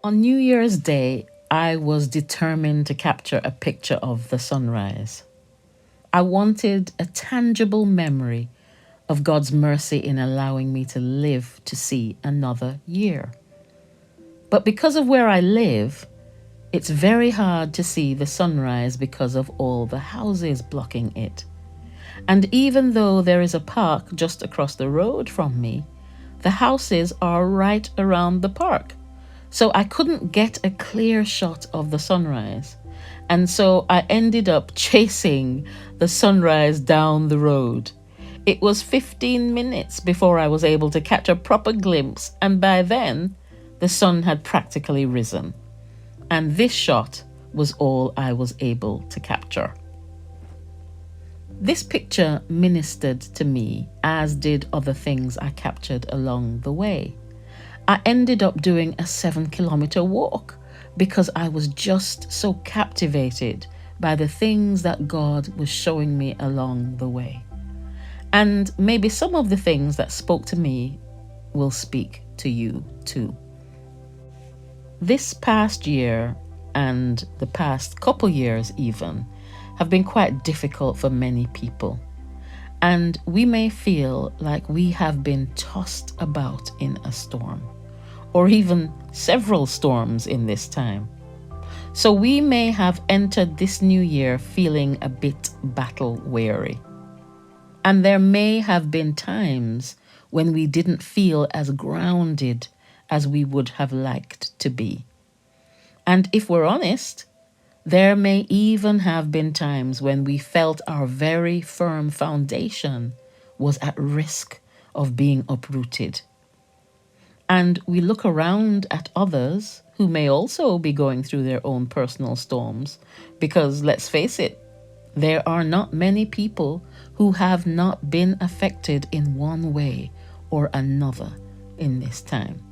On New Year's Day, I was determined to capture a picture of the sunrise. I wanted a tangible memory of God's mercy in allowing me to live to see another year. But because of where I live, it's very hard to see the sunrise because of all the houses blocking it. And even though there is a park just across the road from me, the houses are right around the park. So I couldn't get a clear shot of the sunrise. And so I ended up chasing the sunrise down the road. It was 15 minutes before I was able to catch a proper glimpse, and by then, the sun had practically risen. And this shot was all I was able to capture. This picture ministered to me, as did other things I captured along the way. I ended up doing a 7-kilometer walk because I was just so captivated by the things that God was showing me along the way. And maybe some of the things that spoke to me will speak to you too. This past year, and the past couple years even, have been quite difficult for many people. And we may feel like we have been tossed about in a storm, or even several storms in this time. So we may have entered this new year feeling a bit battle weary. And there may have been times when we didn't feel as grounded as we would have liked to be. And if we're honest, there may even have been times when we felt our very firm foundation was at risk of being uprooted. And we look around at others who may also be going through their own personal storms, because let's face it, there are not many people who have not been affected in one way or another in this time.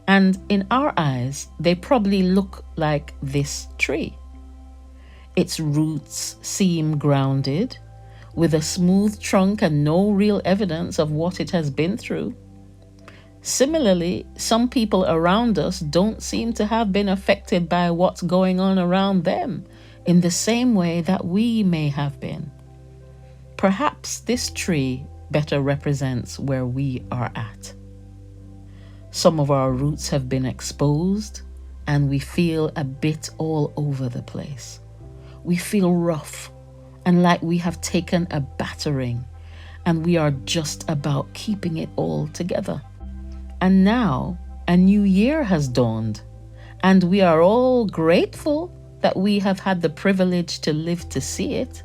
And in our eyes, they probably look like this tree. Its roots seem grounded, with a smooth trunk and no real evidence of what it has been through. Similarly, some people around us don't seem to have been affected by what's going on around them in the same way that we may have been. Perhaps this tree better represents where we are at. Some of our roots have been exposed, and we feel a bit all over the place. We feel rough and like we have taken a battering, and we are just about keeping it all together. And now a new year has dawned, and we are all grateful that we have had the privilege to live to see it.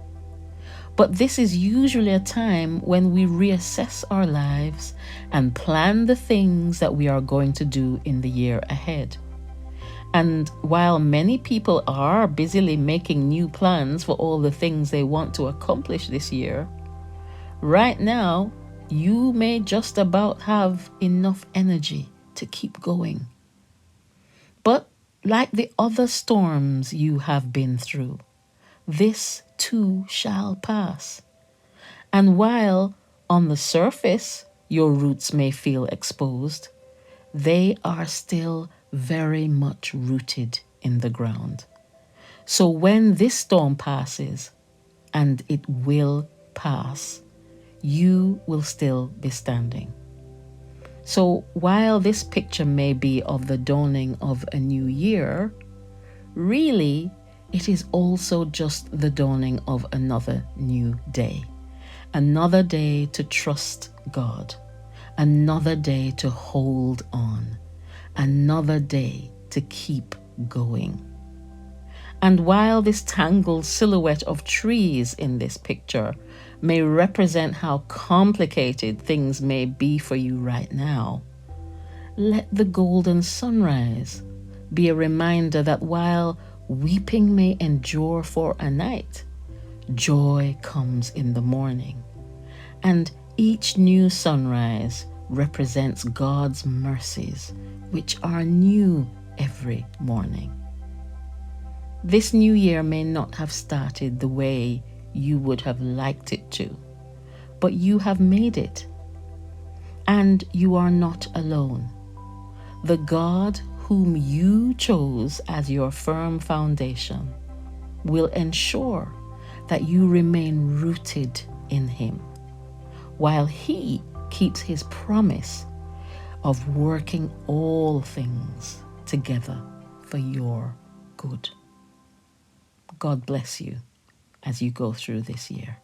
But this is usually a time when we reassess our lives and plan the things that we are going to do in the year ahead. And while many people are busily making new plans for all the things they want to accomplish this year, right now, you may just about have enough energy to keep going. But like the other storms you have been through, this too shall pass. And while on the surface your roots may feel exposed, they are still very much rooted in the ground. So when this storm passes, and it will pass, you will still be standing. So while this picture may be of the dawning of a new year, really it is also just the dawning of another new day. Another day to trust God. Another day to hold on. Another day to keep going. And while this tangled silhouette of trees in this picture may represent how complicated things may be for you right now, let the golden sunrise be a reminder that while weeping may endure for a night, joy comes in the morning. And each new sunrise represents God's mercies, which are new every morning. This new year may not have started the way you would have liked it to, but you have made it. And you are not alone. The God whom you chose as your firm foundation, will ensure that you remain rooted in Him, while He keeps His promise of working all things together for your good. God bless you as you go through this year.